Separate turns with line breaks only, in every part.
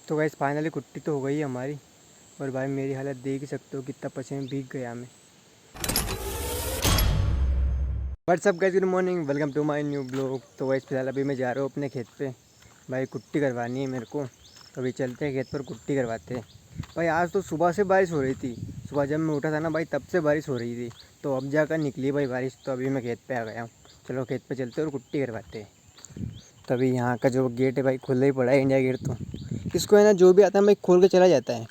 तो guys finally कुट्टी तो हो गई है हमारी। और भाई मेरी हालत देख ही सकते हो, कितना पसीने भीग गया मैं। What's up guys, good morning, welcome to my new blog. तो गाइस फिलहाल अभी मैं जा रहा हूँ अपने खेत पे। भाई कुट्टी करवानी है मेरे को, तो अभी चलते हैं खेत पर, कुट्टी करवाते हैं। भाई आज तो सुबह से बारिश हो रही थी। सुबह जब मैं उठा था ना भाई, तब से बारिश हो रही थी, तो अब जाकर निकली भाई बारिश। तो अभी मैं खेत पे आ गया हूँ। चलो खेत पे चलते हैं और कुट्टी करवाते हैं। तभी यहाँ का जो गेट है भाई खुला ही पड़ा है, इंडिया गेट। तो इसको है ना, जो भी आता है भाई खोल के चला जाता है।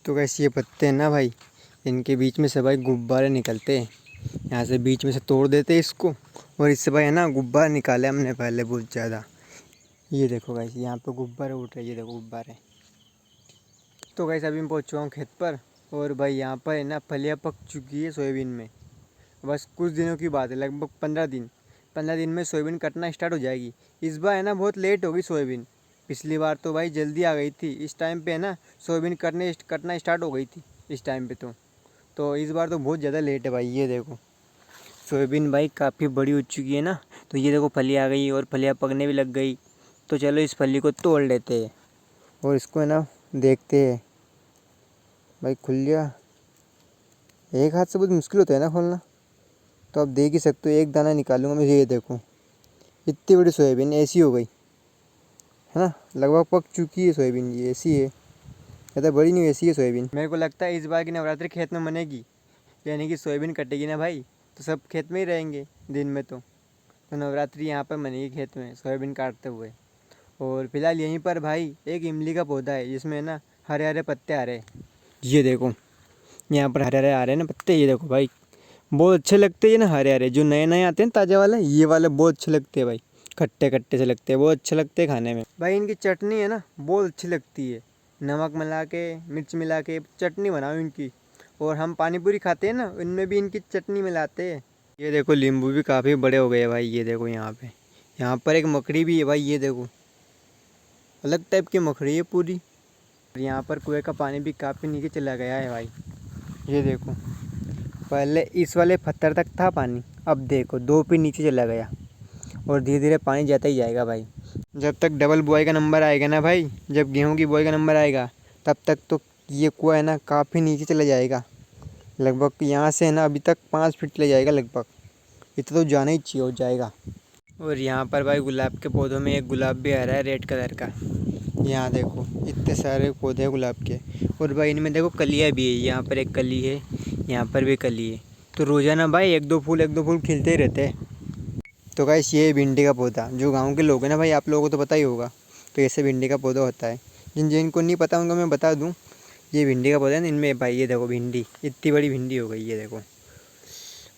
तो कैसे ये पत्ते हैं ना भाई, इनके बीच में से भाई गुब्बारे निकलते हैं। यहाँ से बीच में से तोड़ देते हैं इसको, और इससे भाई है ना गुब्बारे निकाले हमने पहले बहुत ज़्यादा। ये देखो गाइस, यहाँ पे गुब्बारे उठ रहे हैं, ये देखो गुब्बारे। तो गाइस अभी मैं पहुँच चुका हूँ खेत पर। और भाई यहाँ पर है ना फलियाँ पक चुकी है सोयाबीन में। बस कुछ दिनों की बात है, लगभग 15 दिन में सोयाबीन कटना स्टार्ट हो जाएगी। इस बार है ना बहुत लेट होगी सोयाबीन। पिछली बार तो भाई जल्दी आ गई थी। इस टाइम पे है ना सोयाबीन कटना स्टार्ट हो गई थी इस टाइम पे। तो इस बार तो बहुत ज़्यादा लेट है भाई। ये देखो सोयाबीन भाई काफ़ी बड़ी हो चुकी है ना। तो ये देखो फली आ गई और फलियाँ पकने भी लग गई। तो चलो इस फली को तोड़ लेते हैं और इसको है ना देखते हैं। भाई खुल गया। एक हाथ से बहुत मुश्किल होता है ना खोलना। तो आप देख ही सकते हो, एक दाना निकालूंगा मैं। ये देखो इतनी बड़ी सोयाबीन ऐसी हो गई है ना, लगभग पक चुकी है सोयाबीन। ये ऐसी है, ज़्यादा बड़ी नहीं, ऐसी है सोयाबीन। मेरे को लगता है इस बार की नवरात्रि खेत में मनेगी, यानी कि सोयाबीन कटेगी ना भाई, तो सब खेत में ही रहेंगे दिन में। तो नवरात्रि यहाँ पर मनेगी खेत में सोयाबीन काटते हुए। और फिलहाल यहीं पर भाई एक इमली का पौधा है, जिसमें ना हरे हरे पत्ते आ रहे हैं। ये देखो यहाँ पर हरे हरे आ रहे हैं ना पत्ते। ये देखो भाई बहुत अच्छे लगते हैं ना हरे हरे, जो नए नए आते हैं ताज़े वाले, ये वाले बहुत अच्छे लगते हैं भाई। खट्टे खट्टे से लगते हैं, बहुत अच्छे लगते हैं खाने में। भाई इनकी चटनी है ना बहुत अच्छी लगती है। नमक मिला के, मिर्च मिला के चटनी बनाओ इनकी। और हम पानी पूरी खाते हैं ना, उनमें भी इनकी चटनी मिलाते हैं। ये देखो नींबू भी काफ़ी बड़े हो गए हैं भाई। ये देखो यहाँ पर एक मकड़ी भी है भाई। ये देखो अलग टाइप की मकड़ी है पूरी। और यहाँ पर कुएं का पानी भी काफ़ी नीचे चला गया है भाई। ये देखो पहले इस वाले पत्थर तक था पानी, अब देखो 2 फीट नीचे चला गया। और धीरे धीरे पानी जाता ही जाएगा भाई। जब तक डबल बुआई का नंबर आएगा ना भाई, जब गेहूं की बुआई का नंबर आएगा, तब तक तो ये कुआं है ना काफ़ी नीचे चला जाएगा। लगभग यहाँ से है ना अभी तक 5 फीट चले जाएगा लगभग। इतना तो जाना ही चाहिए, हो जाएगा। और यहाँ पर भाई गुलाब के पौधों में एक गुलाब भी आ रहा है रेड कलर का। यहाँ देखो इतने सारे पौधे हैं गुलाब के। और भाई इनमें देखो कलियाँ भी है। यहाँ पर एक कली है, यहाँ पर भी कली है। तो रोज़ाना भाई एक दो फूल खिलते ही रहते हैं। तो गाइस ये भिंडी का पौधा, जो गांव के लोग हैं ना भाई, आप लोगों को तो पता ही होगा। तो ऐसे भिंडी का पौधा होता है। जिनको नहीं पता उनको मैं बता दूँ, ये भिंडी का पौधा है ना। इनमें भाई ये देखो भिंडी, इतनी बड़ी भिंडी हो गई ये देखो।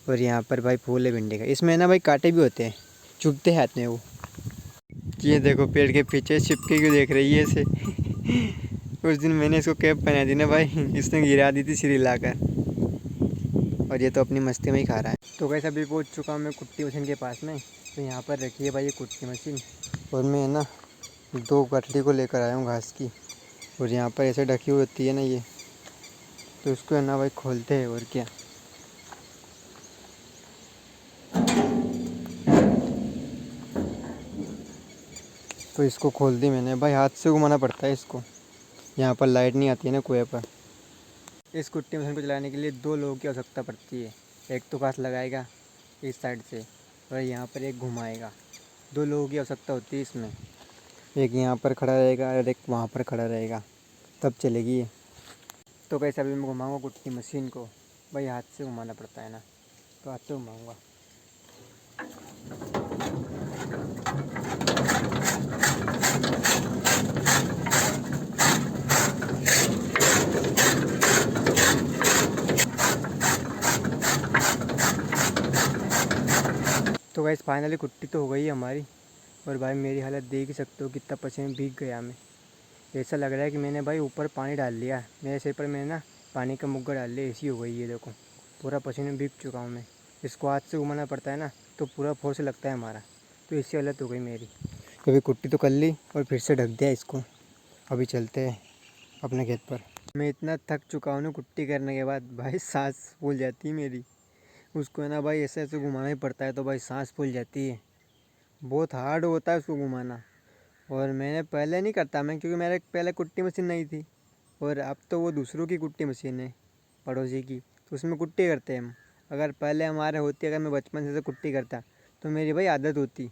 और यहाँ पर भाई फूल है भिंडी का। इसमें ना भाई कांटे भी होते हैं, चुभते हैं हाथ में वो। ये देखो पेड़ के पीछे छिपके क्यों देख रही है इसे। उस दिन मैंने इसको कैप पहना दी ना भाई, इसने गिरा दी थी सिर हिलाकर। और ये तो अपनी मस्ती में ही खा रहा है। तो कैसे अभी पहुँच चुका हूँ मैं कुट्टी मशीन के पास में। तो यहाँ पर रखी है भाई ये कुट्टी मशीन। और मैं है ना 2 गठरी को लेकर आया हूँ घास की। और यहाँ पर ऐसे ढकी हुई होती है ना ये, तो इसको है ना भाई खोलते हैं। और क्या, तो इसको खोल दी मैंने भाई, हाथ से घुमाना पड़ता है इसको। यहाँ पर लाइट नहीं आती है ना कुएं पर। इस कुट्टी मशीन को चलाने के लिए 2 लोगों की आवश्यकता पड़ती है। एक तो घास लगाएगा इस साइड से, और यहाँ पर एक घुमाएगा। 2 लोगों की आवश्यकता होती है इसमें। एक यहाँ पर खड़ा रहेगा और एक वहाँ पर खड़ा रहेगा, तब चलेगी ये। तो कैसे अभी मैं घुमाऊँगा कुट्टी मशीन को। भाई हाथ से घुमाना पड़ता है ना, तो हाथ से घुमाऊँगा। तो गाइस फाइनली कुट्टी तो हो गई है हमारी। और भाई मेरी हालत देख ही सकते हो, कितना पसीने भीग गया मैं। ऐसा लग रहा है कि मैंने भाई ऊपर पानी डाल लिया, मेरे सिर पर मैंने ना पानी का मुग्गा डाल लिया, ऐसी हो गई। ये देखो पूरा पसीने भीग चुका हूँ मैं। इसको हाथ से घुमाना पड़ता है ना, तो पूरा फोर्स लगता है हमारा। तो इससे हालत हो गई मेरी। अभी कुट्टी तो कर ली और फिर से ढक दिया इसको। अभी चलते हैं अपने खेत पर। मैं इतना थक चुका हूँ ना कुट्टी करने के बाद, भाई सांस फूल जाती है मेरी। उसको है ना भाई ऐसे ऐसे घुमाना ही पड़ता है, तो भाई सांस फूल जाती है। बहुत हार्ड होता है उसको घुमाना। और मैंने पहले नहीं करता मैं, क्योंकि मेरे पहले कुट्टी मशीन नहीं थी। और अब तो वो दूसरों की कुट्टी मशीन है, पड़ोसी की, तो उसमें कुट्टी करते हैं हम। अगर पहले हमारे होती, अगर मैं बचपन से कुट्टी करता तो मेरी भाई आदत होती।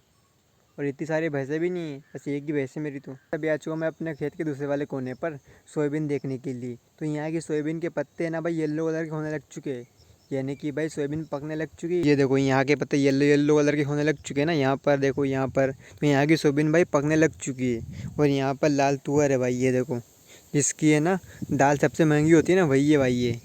और इतनी सारी भैंसें भी नहीं है, बस एक ही भैंस है मेरी। तो अभी आ चुका मैं अपने खेत के दूसरे वाले कोने पर सोयाबीन देखने के लिए। तो यहाँ की सोयाबीन के पत्ते हैं ना भाई, येलो कलर के होने लग चुके हैं, यानी कि भाई सोयाबीन पकने लग चुकी है। ये देखो यहाँ के पत्ते येलो येलो कलर के होने लग चुके हैं ना, यहाँ पर देखो, यहाँ पर। तो यहाँ की सोयाबीन भाई पकने लग चुकी है। और यहाँ पर लाल तुअर है भाई, ये देखो, जिसकी है ना दाल सबसे महंगी होती है ना, वही है भाई ये।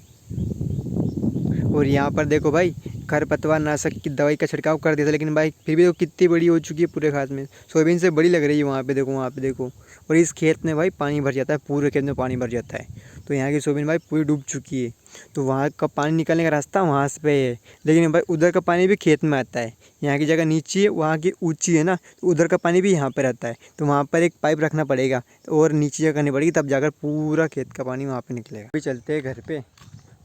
और यहाँ पर देखो भाई, खरपतवार नाशक की दवाई का छिड़काव कर दिया था, लेकिन भाई फिर भी वो कितनी बड़ी हो चुकी है पूरे खास में, सोयाबीन से बड़ी लग रही है। वहाँ पे देखो, वहाँ पे देखो। और इस खेत में भाई पानी भर जाता है, पूरे खेत में पानी भर जाता है। तो यहाँ की सोयाबीन भाई पूरी डूब चुकी है। तो वहाँ का पानी निकलने का रास्ता वहाँ से पे है, लेकिन भाई उधर का पानी भी खेत में आता है। यहाँ की जगह नीची है, वहाँ की ऊँची है ना, तो उधर का पानी भी यहाँ पर आता है। तो वहाँ पर एक पाइप रखना पड़ेगा और नीची जगह करनी पड़ेगी, तब जाकर पूरा खेत का पानी वहाँ पर निकलेगा। अभी चलते हैं घर पर।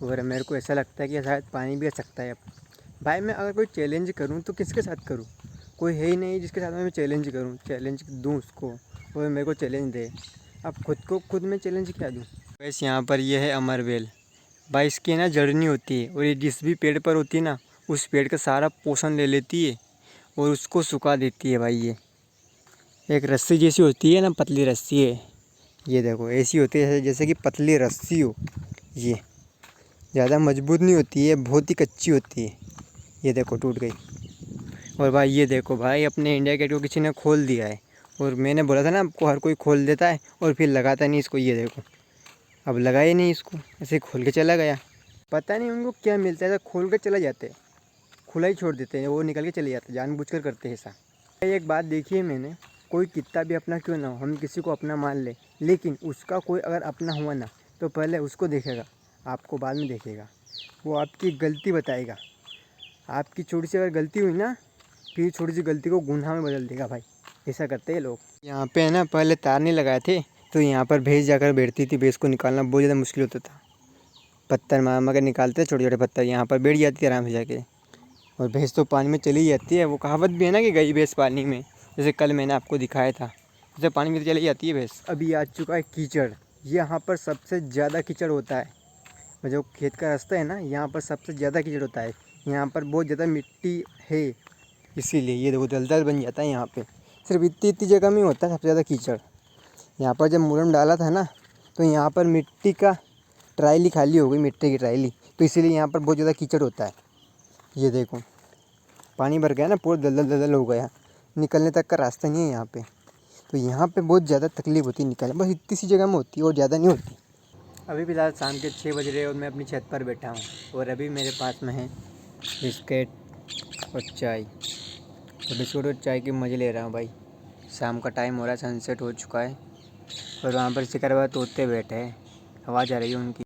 और मेरे को ऐसा लगता है कि शायद पानी भी आ सकता है अब। भाई मैं अगर कोई चैलेंज करूँ तो किसके साथ करूँ? कोई है ही नहीं जिसके साथ मैं चैलेंज करूँ, चैलेंज दूँ उसको, वो मेरे को चैलेंज दे। अब खुद को खुद में चैलेंज क्या दूँ? वैसे यहाँ पर ये है अमरवेल भाई, इसकी ना जड़नी होती है, और ये जिस भी पेड़ पर होती है ना, उस पेड़ का सारा पोषण ले लेती है और उसको सुखा देती है भाई। ये एक रस्सी जैसी होती है ना, पतली रस्सी है, ये देखो ऐसी होती है जैसे कि पतली रस्सी हो। ये ज़्यादा मजबूत नहीं होती है, बहुत ही कच्ची होती है। ये देखो टूट गई। और भाई ये देखो भाई, अपने इंडिया गेट को किसी ने खोल दिया है। और मैंने बोला था ना आपको, हर कोई खोल देता है और फिर लगाता नहीं इसको। ये देखो, अब लगाए नहीं इसको, ऐसे खोल के चला गया। पता नहीं उनको क्या मिलता है, ऐसा खोल के चले जाते हैं, खुला ही छोड़ देते हैं, वो निकल के चले जाते हैं, जानबूझकर करते हैं ऐसा। एक बात देखी है मैंने, कोई कितना भी अपना क्यों ना हो, हम किसी को अपना मान ले, लेकिन उसका कोई अगर अपना हुआ ना, तो पहले उसको देखेगा, आपको बाद में देखेगा। वो आपकी गलती बताएगा, आपकी छोटी सी अगर गलती हुई ना, फिर छोटी सी गलती को गुनाह में बदल देगा भाई। ऐसा करते हैं लोग। यहाँ पे है ना, पहले तार नहीं लगाए थे, तो यहाँ पर भैंस जाकर बैठती थी, भैंस को निकालना बहुत ज़्यादा मुश्किल होता था। पत्थर मार मार के निकालते छोटे छोटे पत्थर, यहाँ पर बैठ जाती है आराम से जाके। और भैंस तो पानी में चली जाती है, वो कहावत भी है ना कि गई भैंस पानी में, जैसे कल मैंने आपको दिखाया था, जैसे पानी में तो चली जाती है भैंस। अभी आ चुका है कीचड़, यहाँ पर सबसे ज़्यादा कीचड़ होता है। जो खेत का रास्ता है ना, यहाँ पर सबसे ज़्यादा कीचड़ होता है। यहाँ पर बहुत ज़्यादा मिट्टी है, इसीलिए ये देखो दलदल बन जाता है यहाँ पे। सिर्फ इतनी इतनी जगह में होता है सबसे ज़्यादा कीचड़। यहाँ पर जब मुरम डाला था ना, तो यहाँ पर मिट्टी का ट्रायली खाली हो गई, मिट्टी की ट्रायली, तो इसीलिए यहाँ पर बहुत ज़्यादा कीचड़ होता है। ये देखो पानी भर गया ना, पूरा दलदल दलदल हो गया, निकलने तक का रास्ता नहीं है यहाँ पे। तो यहाँ पे बहुत ज़्यादा तकलीफ़ होती है निकलने, बस इतनी सी जगह में होती है और ज़्यादा नहीं होती। अभी फ़िलहाल शाम के 6 बज रहे हैं और मैं अपनी छत पर बैठा हूँ, और अभी मेरे पास में है बिस्किट और चाय। तो बिस्कुट और चाय के मज़े ले रहा हूँ भाई। शाम का टाइम हो रहा है, सनसेट हो चुका है, और वहाँ पर शिकार तोते बैठे हैं, आवाज़ आ रही है उनकी।